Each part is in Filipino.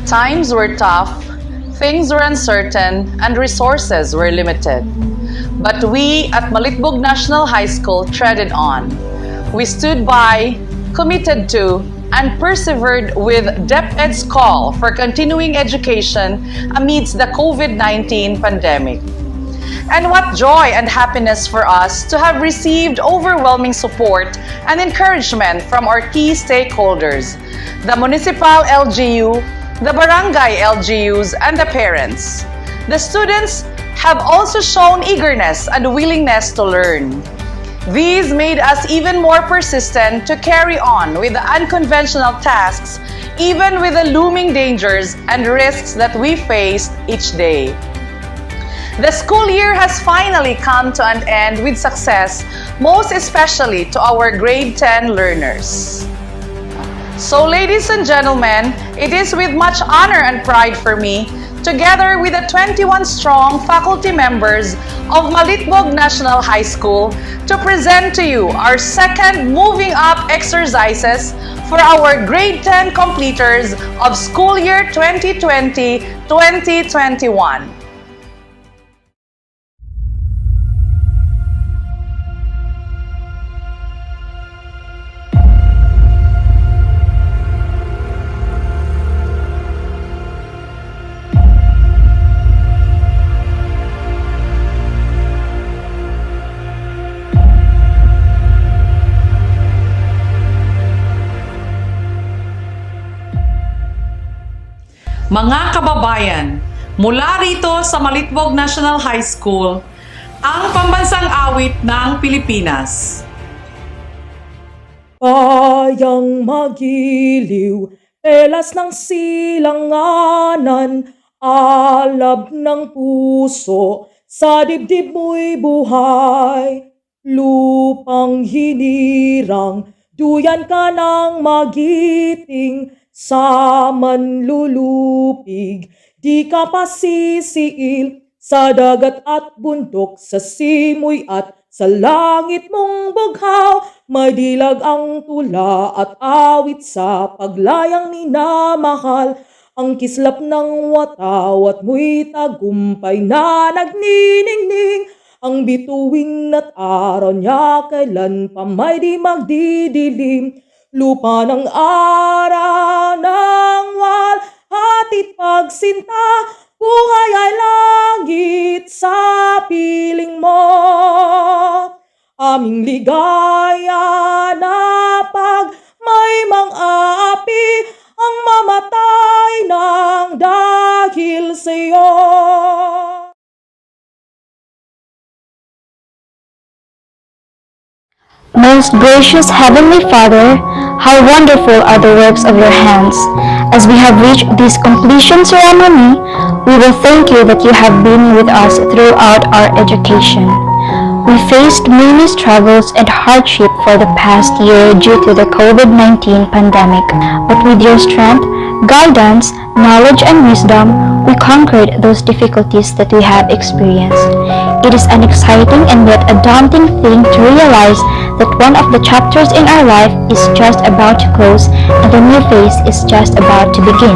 Times were tough, things were uncertain, and resources were limited. But we at Malitbog National High School treaded on. We stood by, committed to, and persevered with DepEd's call for continuing education amidst the COVID-19 pandemic. And what joy and happiness for us to have received overwhelming support and encouragement from our key stakeholders, the municipal LGU, the barangay LGUs, and the parents. The students have also shown eagerness and willingness to learn. These made us even more persistent to carry on with the unconventional tasks, even with the looming dangers and risks that we faced each day. The school year has finally come to an end with success, most especially to our grade 10 learners. So, ladies and gentlemen, it is with much honor and pride for me, together with the 21 strong faculty members of Malitbog National High School, to present to you our second Moving Up exercises for our grade 10 completers of school year 2020-2021. Mga kababayan, mula rito sa Malitbog National High School, ang pambansang awit ng Pilipinas. Kayang magiliw, pelas ng silanganan, alab ng puso, sa dibdib mo'y buhay. Lupang hinirang, duyan ka ng magiting, sa manlulupig, di ka pasisiil, sa dagat at bundok, sa simoy at sa langit mong bughaw, may dilag ang tula at awit sa paglayang minamahal, ang kislap ng watawat mo'y tagumpay na nagniningning, ang bituin at araw niya kailan pa may di magdidilim, lupa ng araw ng walhati't pagsinta, buhay ay langit sa piling mo. Aming ligaya na pag may mang-aapi, ang mamatay ng dahil sa'yo. Most gracious Heavenly Father, how wonderful are the works of your hands. As we have reached this completion ceremony, we will thank you that you have been with us throughout our education. We faced many struggles and hardship for the past year due to the COVID-19 pandemic, but with your strength, guidance, knowledge, and wisdom, we conquered those difficulties that we have experienced. It is an exciting and yet a daunting thing to realize that one of the chapters in our life is just about to close and the new phase is just about to begin.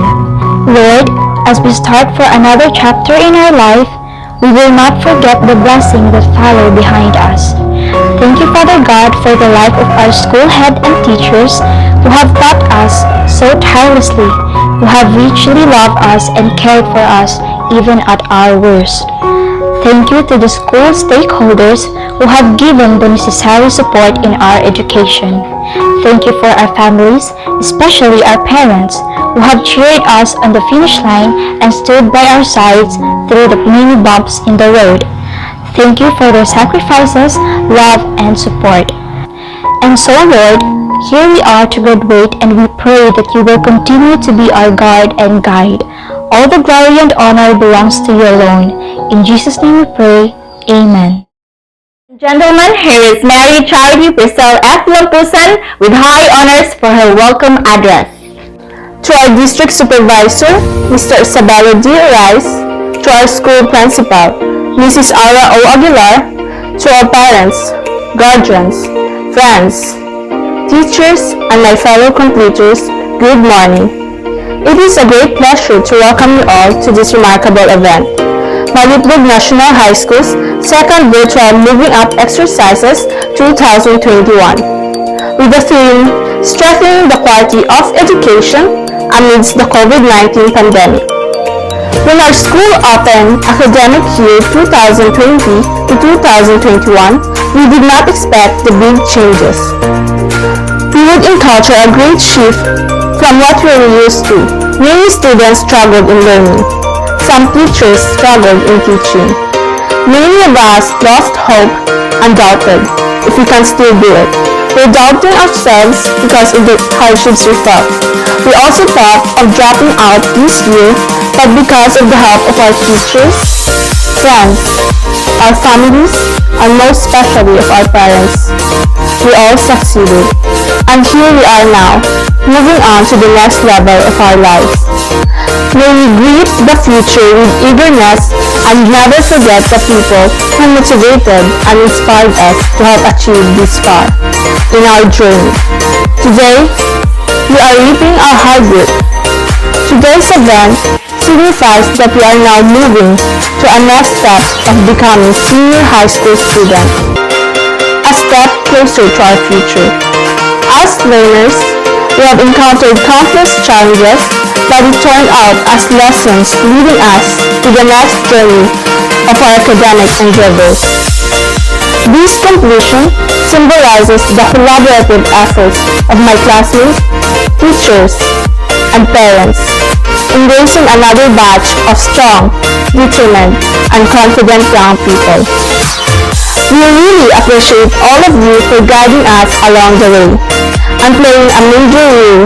Lord, as we start for another chapter in our life, we will not forget the blessing that follow behind us. Thank you, Father God, for the life of our school head and teachers who have taught us so tirelessly, who have richly loved us and cared for us even at our worst. Thank you to the school stakeholders who have given the necessary support in our education. Thank you for our families, especially our parents, who have cheered us on the finish line and stood by our sides through the many bumps in the road. Thank you for their sacrifices, love, and support. And so, Lord, here we are to graduate, and we pray that you will continue to be our guard and guide. All the glory and honor belongs to you alone. In Jesus' name we pray. Amen. Gentlemen, here is Mary Charity Priscilla F. Lampusan with high honors for her welcome address. To our district supervisor, Mr. Isabella D. Rice, to our school principal, Mrs. Aura O. Aguilar, to our parents, guardians, friends, teachers, and my fellow completers, good morning. It is a great pleasure to welcome you all to this remarkable event, Malitbog National High School's second virtual Moving Up Exercises 2021, with the theme Strengthening the Quality of Education Amidst the COVID-19 Pandemic. When our school opened academic year 2020 to 2021, we did not expect the big changes. We would encounter a great shift from what we were used to. Many students struggled in learning. Some teachers struggled in teaching. Many of us lost hope and doubted if we can still do it. We doubted ourselves because of the hardships we felt. We also thought of dropping out this year, but because of the help of our teachers, friends, our families, and most especially of our parents, we all succeeded. And here we are now, moving on to the next level of our lives. May we greet the future with eagerness and never forget the people who motivated and inspired us to help achieve this far in our journey. Today, we are reaping our hard work. Today's event signifies that we are now moving to a next step of becoming senior high school students, a step closer to our future. As learners, we have encountered countless challenges, but it turned out as lessons leading us to the next journey of our academic endeavors. This completion symbolizes the collaborative efforts of my classmates, teachers, and parents, embracing another batch of strong, determined, and confident young people. We really appreciate all of you for guiding us along the way and playing a major role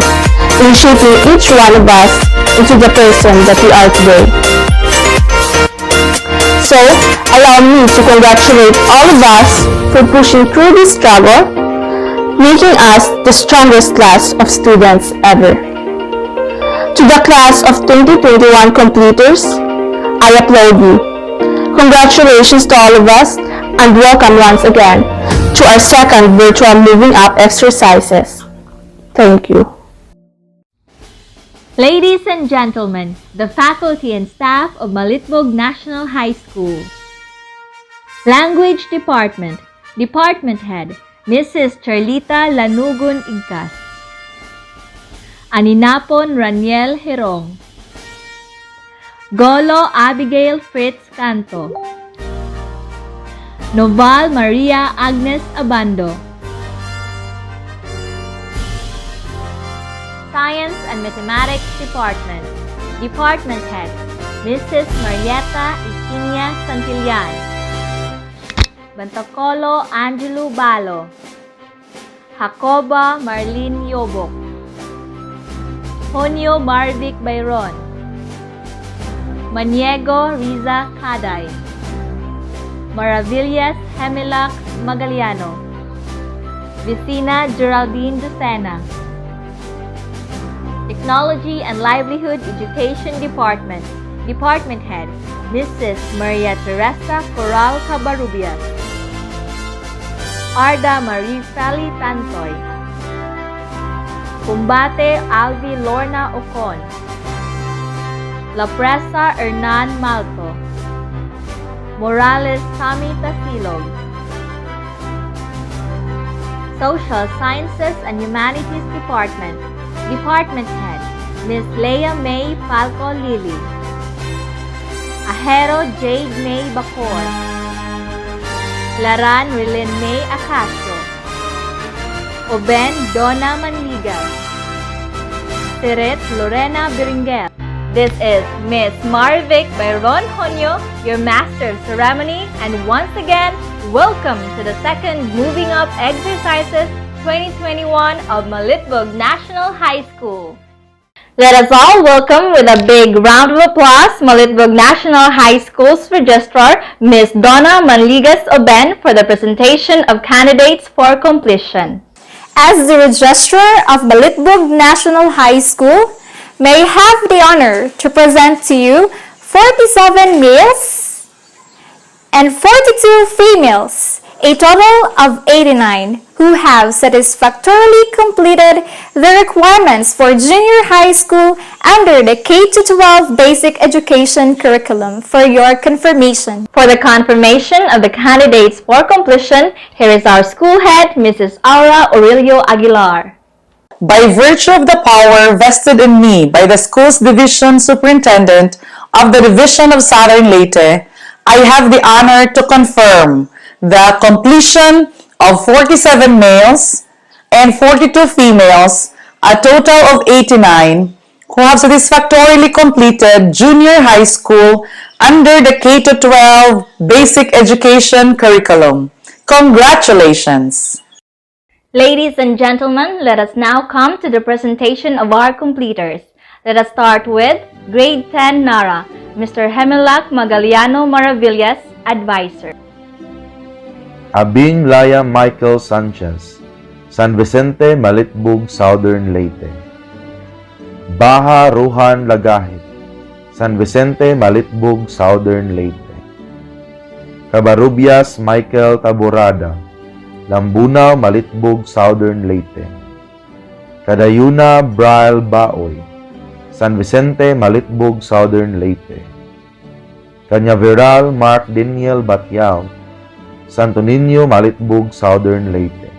in shaping each one of us into the person that we are today. So, allow me to congratulate all of us for pushing through this struggle, making us the strongest class of students ever. To the class of 2021 completers, I applaud you. Congratulations to all of us and welcome once again to our second virtual Moving Up exercises. Thank you. Ladies and gentlemen, the faculty and staff of Malitbog National High School. Language Department, Department Head, Mrs. Charlita Lanugon Igkas. Aninapon Raniel Herong. Golo Abigail Fritz Canto. Noval Maria Agnes Abando. Science and Mathematics Department, Department Head, Mrs. Marietta Ikinia Santillan. Bantocolo Angelo Balo. Jacoba Marlene Yobok. Honyo Marvic Bayron. Maniego Riza Kaday. Maravillas Hemilax Magaliano. Vicina Geraldine Lucena. Technology and Livelihood Education Department, Department Head, Mrs. Maria Teresa Coral Cabarubias. Arda Marie Feli Tantoy. Combate Alvi Lorna Ocon. La Presa Hernan Malto. Morales Sami Tasilog. Social Sciences and Humanities Department, Department Head, Ms. Leia May Falco Lily. Ahero Jade May Bacor. Laran Rilin May Acacio. Oben Donna Manligas. Siret Lorena Biringel. This is Miss Marvic Byron Honyo, your Master of Ceremony, and once again, welcome to the second Moving Up Exercises 2021 of Malitbog National High School. Let us all welcome with a big round of applause Malitbog National High School's Registrar, Ms. Donna Manligas Oben, for the presentation of candidates for completion. As the Registrar of Malitbog National High School, may I have the honor to present to you 47 males and 42 females a total of 89 who have satisfactorily completed the requirements for junior high school under the K-12 basic education curriculum for your confirmation. For the confirmation of the candidates for completion, here is our school head, Mrs. Aura Aurelio Aguilar. By virtue of the power vested in me by the school's division superintendent of the Division of Southern Leyte, I have the honor to confirm the completion of 47 males and 42 females, a total of 89, who have satisfactorily completed junior high school under the K-12 basic education curriculum. Congratulations! Ladies and gentlemen, let us now come to the presentation of our completers. Let us start with Grade 10 Nara, Mr. Hemelac Magaliano Maravillas, Advisor. Abing Laya Michael Sanchez, San Vicente, Malitbug, Southern Leyte. Baha Ruhan Lagahit, San Vicente, Malitbug, Southern Leyte. Cabarubias Michael Taborada, Lambunaw, Malitbug, Southern Leyte. Kadayuna Braille Baoy, San Vicente, Malitbug, Southern Leyte. Cañaveral Mark Daniel Batiao, Santo Niño, Malitbug, Southern Leyte.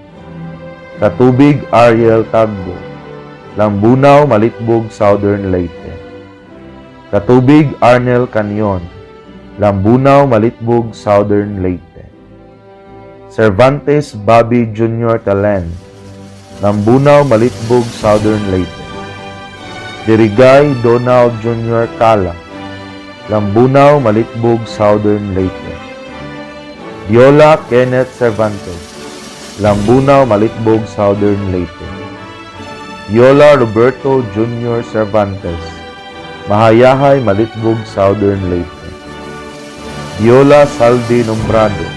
Katubig Ariel Tagbo, Lambunaw, Malitbug, Southern Leyte. Katubig Arnel Canyon, Lambunaw, Malitbug, Southern Leyte. Cervantes Bobby Jr. Talen, Lambunaw, Malitbug, Southern Leyte. Dirigay Donald Jr. Cala, Lambunaw, Malitbug, Southern Leyte. Viola Kenneth Cervantes, Lambunaw, Malitbug, Southern Leyte. Viola Roberto Jr. Cervantes, Mahayahay, Malitbug, Southern Leyte. Viola Saldi Nombrado,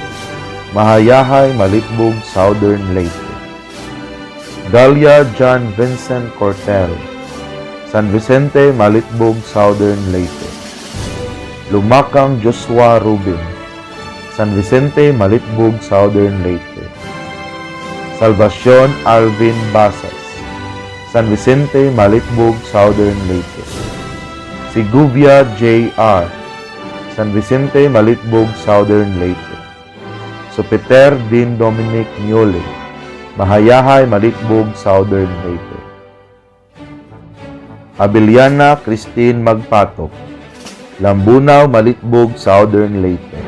Mahayahay, Malitbug, Southern Leyte. Dalia John Vincent Cortel, San Vicente, Malitbug, Southern Leyte. Lumakang Joshua Rubin, San Vicente, Malitbug, Southern Leyte. Salvacion Alvin Basas, San Vicente, Malitbug, Southern Leyte. Siguvia J.R., San Vicente, Malitbug, Southern Leyte. Sopeter Din Dominic Niole, Mahayahay, Malitbug, Southern Leyte. Abiliana Christine Magpatok, Lambunaw, Malitbug, Southern Leyte.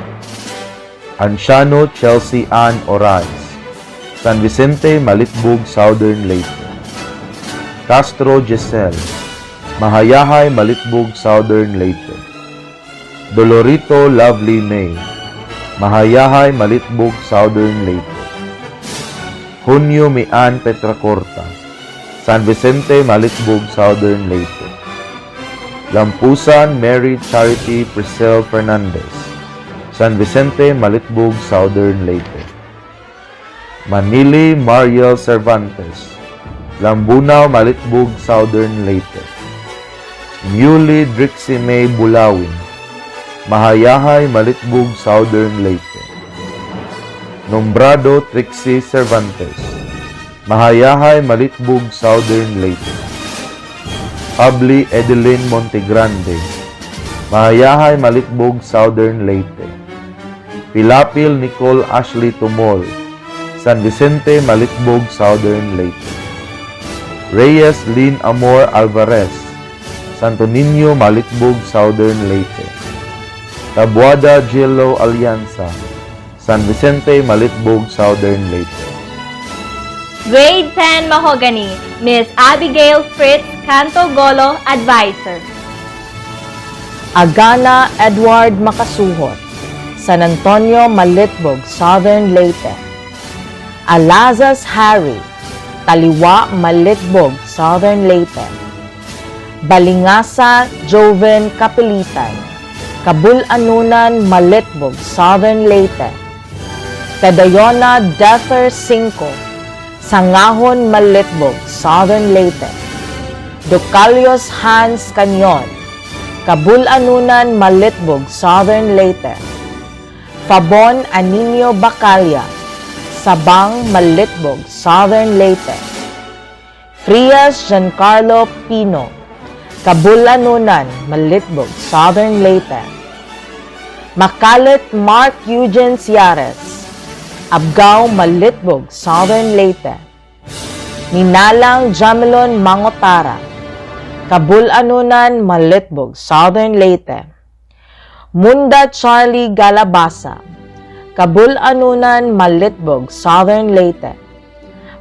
Anciano Chelsea Ann Orais, San Vicente, Malitbug, Southern Leyte. Castro Giselle, Mahayahay, Malitbug, Southern Leyte. Dolorito Lovely May, Mahayahay, Malitbug, Southern Leyte. Junio Mian Petracorta, San Vicente, Malitbug, Southern Leyte. Lampusan Mary Charity Priscel Fernandez, San Vicente, Malitbug, Southern Leyte. Manili Mariel Cervantes, Lambunaw, Malitbug, Southern Leyte. Yuli Drixie May Bulawin, Mahayahay, Malitbug, Southern Leyte. Nombrado Trixie Cervantes, Mahayahay, Malitbug, Southern Leyte. Pabli Edeline Montegrande, Mahayahay, Malitbug, Southern Leyte. Pilapil Nicole Ashley Tumol, San Vicente, Malitbug, Southern Leyte. Reyes Lynn Amor Alvarez, Santo Niño, Malitbug, Southern Leyte. Tabuada Jello Alianza, San Vicente, Malitbug, Southern Leyte. Grade 10 Mahogany, Miss Abigail Fritz Cantogolo, Advisor. Agana Edward Makasuhot, San Antonio, Malitbug, Southern Leyte. Alazas Harry, Taliwa, Malitbug, Southern Leyte. Balingasa Joven Kapilitan, Kabul-Anunan, Malitbug, Southern Leyte. Pedayona Dether 5, Sangahon, Malitbug, Southern Leyte. Ducalios Hans Canyon, Kabul-Anunan, Malitbug, Southern Leyte. Fabon Aninio Bacalia, Sabang Malitbog, Southern Leyte. Frias Giancarlo Pino, Cabulanunan, Malitbog, Southern Leyte. Makalit Mark Eugene Ciares, Abgao, Malitbog, Southern Leyte. Ninalang Jamelon Mangotara, Cabulanunan, Malitbog, Southern Leyte. Munda Charlie Galabasa, Cabulanunan, Malitbog, Southern Leyte.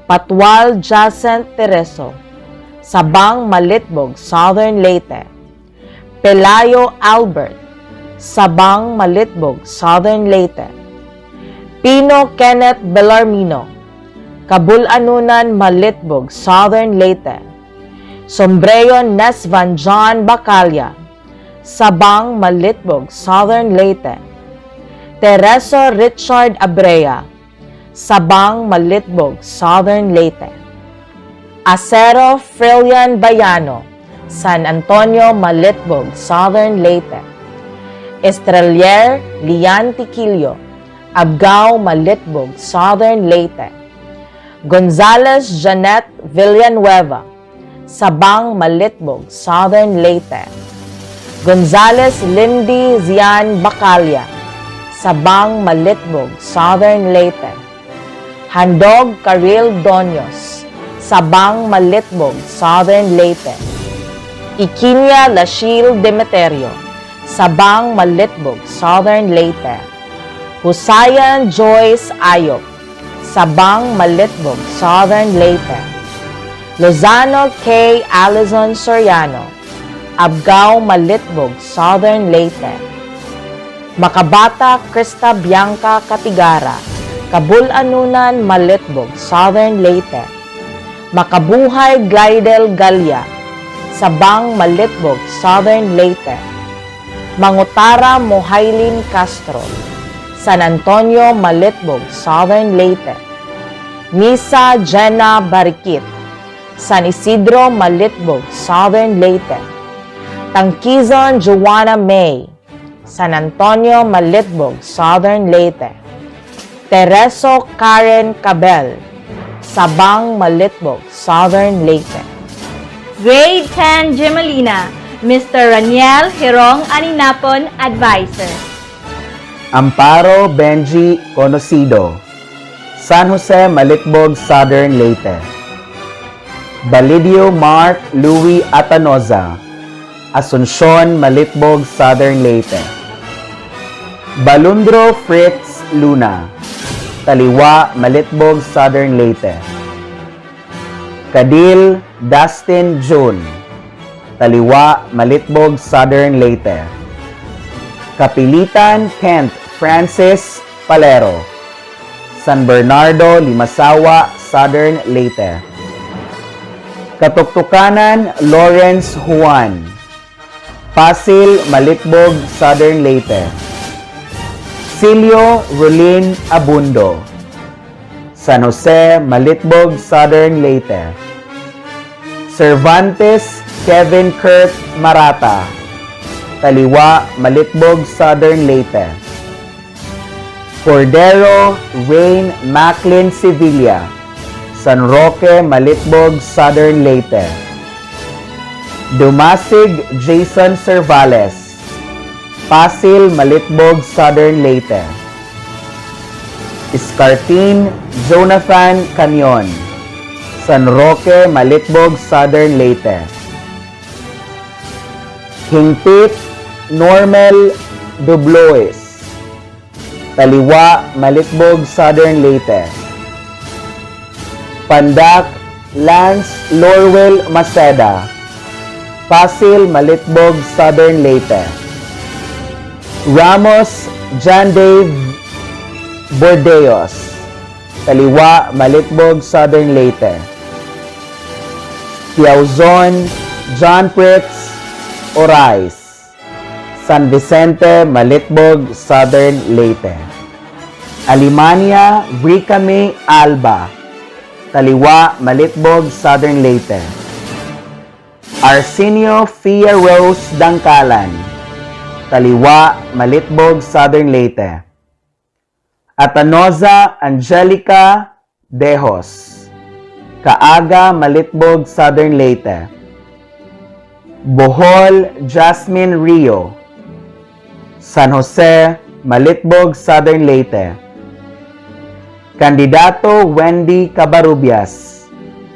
Patwal Jacent Tereso, Sabang, Malitbog, Southern Leyte. Pelayo Albert, Sabang, Malitbog, Southern Leyte. Pino Kenneth Bellarmino, Cabulanunan, Malitbog, Southern Leyte. Sombrero Nesvan John Bacalya, Sabang, Malitbog, Southern Leyte. Tereso Richard Abrea, Sabang, Malitbog, Southern Leyte. Acero Frilian Bayano, San Antonio, Malitbog, Southern Leyte. Estrelier Lian Tiquillo, Abgao, Malitbog, Southern Leyte. Gonzales Janet Villanueva, Sabang, Malitbog, Southern Leyte. Gonzales Lindy Zian Bacalya, Sabang, Malitbog, Southern Leyte. Handog Caril Donyos, Sabang, Malitbog, Southern Leyte. Ikinya Lashil Demeterio, Sabang, Malitbog, Southern Leyte. Husayan Joyce Ayop, Sabang, Malitbog, Southern Leyte. Lozano K. Alison Soriano, Abgao, Malitbog, Southern Leyte. Makabata Krista Bianca Katigara, Cabulanunan, Malitbog, Southern Leyte. Makabuhay Glidel Galia, Sabang, Malitbog, Southern Leyte. Mangutara Mohailin Castro, San Antonio, Malitbog, Southern Leyte. Misa Jenna Barikit, San Isidro, Malitbog, Southern Leyte. Tangkizon Joanna May, San Antonio, Malitbog, Southern Leyte. Tereso Karen Cabel, Sabang, Malitbog, Southern Leyte. Grade 10 Gemelina, Mr. Raniel Hirong Aninapon, Advisor. Amparo Benji Conocido, San Jose, Malitbog, Southern Leyte. Balidio Mark Louis Atanoza, Asuncion, Malitbog, Southern Leyte. Balundro Fritz Luna, Taliwa, Malitbog, Southern Leyte. Kadil Dustin June, Taliwa, Malitbog, Southern Leyte. Kapilitan Kent Francis Palero, San Bernardo, Limasawa, Southern Leyte. Katuktukanan Lawrence Juan, Pasil, Malitbog, Southern Leyte. Silio Rolin Abundo, San Jose, Malitbog, Southern Leyte. Cervantes Kevin Kurt Marata, Taliwa, Malitbog, Southern Leyte. Cordero Rain Macklin Sevilla, San Roque, Malitbog, Southern Leyte. Dumasig Jason Cervales, Pasil, Malitbog, Southern Leyte. Escartin Jonathan Canyon, San Roque, Malitbog, Southern Leyte. Hingpit Normel Dublois, Taliwa, Malitbog, Southern Leyte. Pandak Lance Lorwell Maceda, Pasil, Malitbog, Southern Leyte. Ramos John Dave Bordeos, Taliwa, Malitbog, Southern Leyte. Tiauzon John Pritz Orais, San Vicente, Malitbog, Southern Leyte. Alimania Ricame Alba, Taliwa, Malitbog, Southern Leyte. Arsenio Fia Rose Dangkalan, Taliwa, Malitbog, Southern Leyte. Atanoza Angelica Dejos, Kaaga, Malitbog, Southern Leyte. Bohol Jasmine Rio, San Jose, Malitbog, Southern Leyte. Kandidato Wendy Cabarubias,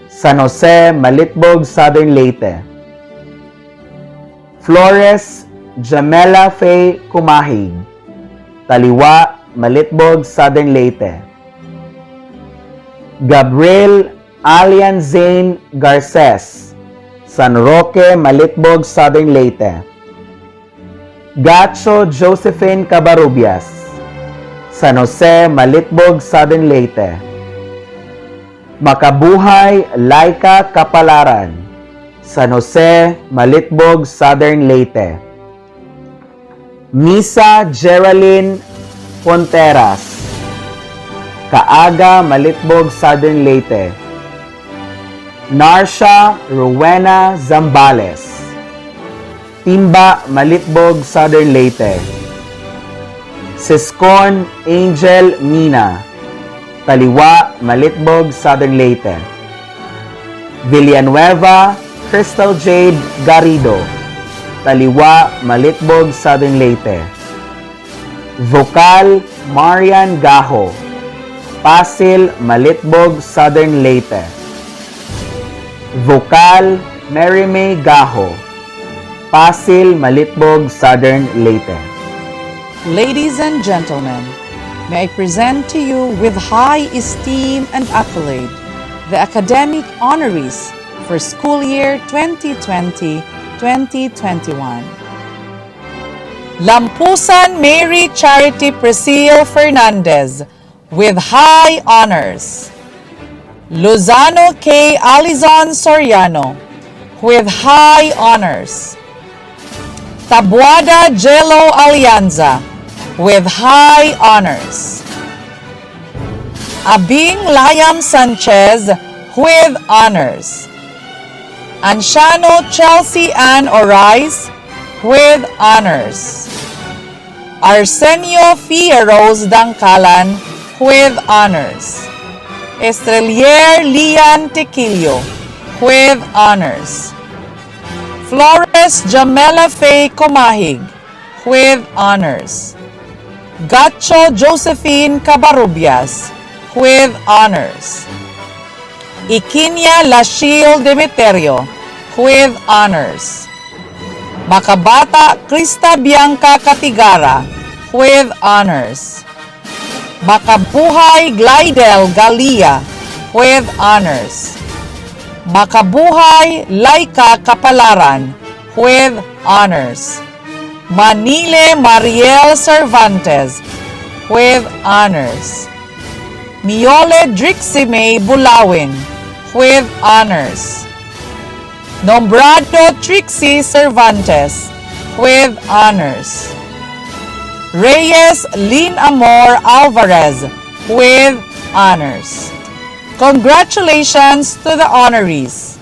San Jose, Malitbog, Southern Leyte. Flores Jamela Faye Kumahig, Taliwa, Malitbog, Southern Leyte. Gabriel Alian Zane Garces, San Roque, Malitbog, Southern Leyte. Gacho Josephine Cabarubias, San Jose, Malitbog, Southern Leyte. Makabuhay Laika Kapalaran, San Jose, Malitbog, Southern Leyte. Misa Geraldine Ponteras, Kaaga, Malitbog, Southern Leyte. Narsha Rowena Zambales, Timba, Malitbog, Southern Leyte. Siskon Angel Mina, Taliwa, Malitbog, Southern Leyte. Villanueva Crystal Jade Garrido, Taliwa, Malitbog, Southern Leyte. Vocal Marian Gaho, Pasil, Malitbog, Southern Leyte. Vocal Mary May Gaho, Pasil, Malitbog, Southern Leyte. Ladies and gentlemen, may I present to you with high esteem and accolade the academic honorees for school year 2020-2021. Lampusan Mary Charity Priscille Fernandez with high honors. Lozano K. Alizon Soriano with high honors. Tabuada Jello Alianza with high honors. Abing Layam Sanchez with honors. Anshano Chelsea Ann Orais with honors. Arsenio Fierros Dangkalan with honors. Estrelier Lian Tequilio with honors. Flores Jamela Faye Comahig with honors. Gacho Josephine Cabarubias with honors. Ikinia Lashil Demeterio with honors. Makabata Krista Bianca Katigara with honors. Makabuhay Glidel Galia with honors. Makabuhay Laika Kapalaran with honors. Manile Mariel Cervantes with honors. Miole Drixime Bulawin with honors. Nombrado Trixie Cervantes with honors. Reyes Lin Amor Alvarez with honors. Congratulations to the honorees.